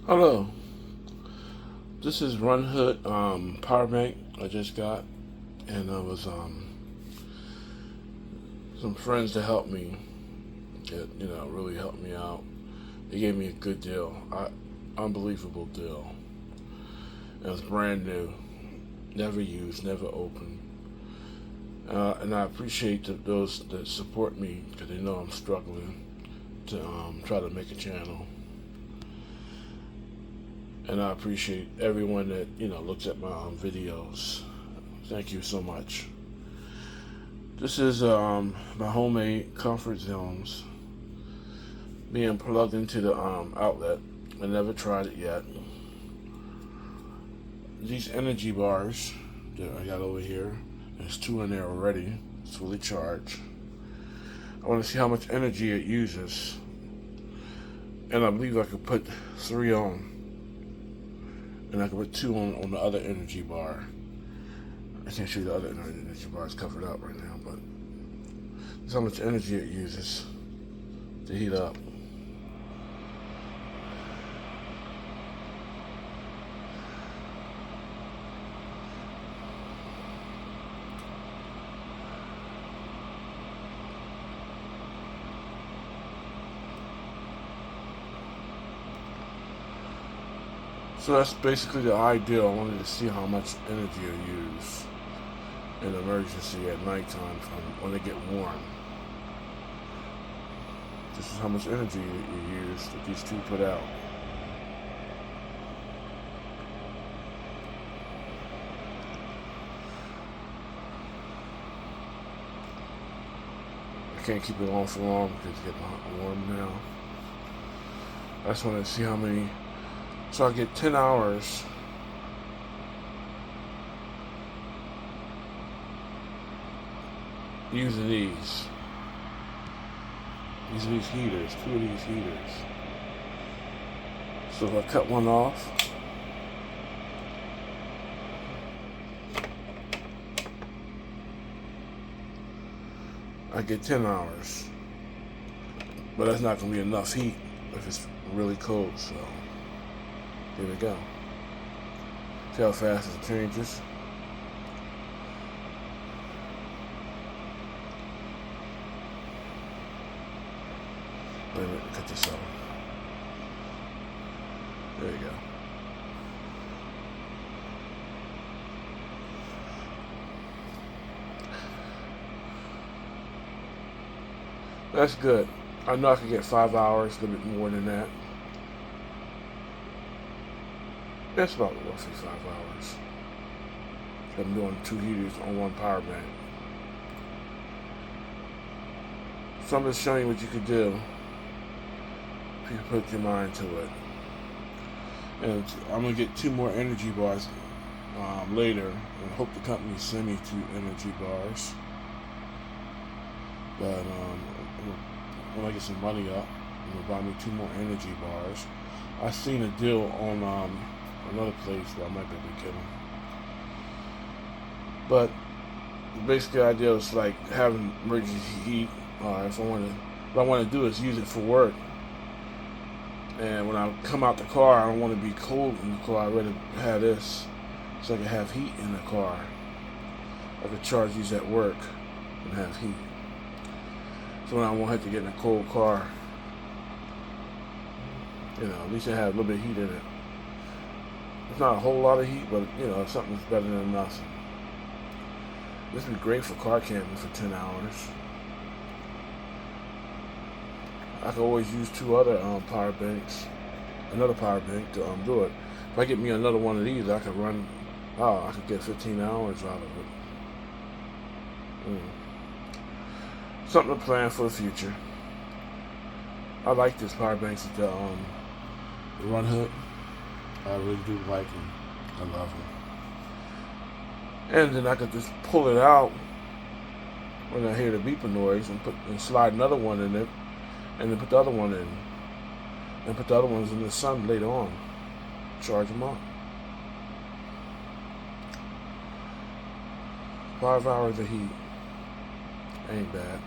Hello, this is RUNBOOD power bank I just got, and I was some friends to help me get really helped me out. They gave me a good deal, unbelievable deal. It was brand new, never used, never opened, and I appreciate those that support me because they know I'm struggling to try to make a channel. And I appreciate everyone that looks at my videos. Thank you so much. This is my homemade comfort zones being plugged into the outlet. I never tried it yet. These energy bars that I got over here, there's 2 in there already. It's fully charged. I want to see how much energy it uses, and I believe I could put 3 on. And I can put 2 on the other energy bar. I can't show you the other energy bar. It's covered up right now, but that's how much energy it uses to heat up. So that's basically the ideal. I wanted to see how much energy I use in emergency at nighttime when they get warm. This is how much energy you use that these 2 put out. I can't keep it on for long because it's getting warm now. I just want to see how many. So I get 10 hours using these heaters, 2 of these heaters. So if I cut one off, I get 10 hours. But that's not going to be enough heat if it's really cold, so here we go. See how fast it changes? Wait a minute, cut this off. There you go. That's good. I know I could get 5 hours, a little bit more than that. That's about roughly 5 hours. I'm doing 2 heaters on 1 power bank. So I'm just showing you what you could do if you put your mind to it. And I'm gonna get 2 more energy bars later, and hope the company send me 2 energy bars. But when I get some money up, I'm gonna buy me 2 more energy bars. I seen a deal on another place where I might be able to get them. But basically, the idea is like having emergency heat. What I want to do is use it for work. And when I come out the car, I don't want to be cold in the car. I'd rather have this so I can have heat in the car. I could charge these at work and have heat. So when I won't have to get in a cold car, at least I have a little bit of heat in it. It's not a whole lot of heat, but something's better than nothing. This would be great for car camping for 10 hours. I could always use 2 other power banks, another power bank to do it. If I get me another one of these, I could I could get 15 hours out of it. Something to plan for the future. I like this power banks at the RUNBOOD. I really do like them. I love them. And then I could just pull it out when I hear the beeping noise and slide another one in it, and then put the other one in, and put the other ones in the sun later on. Charge them up. 5 hours of heat ain't bad.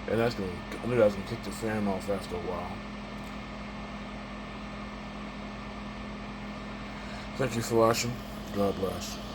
And I knew that was gonna kick the fan off after a while. Thank you for watching. God bless.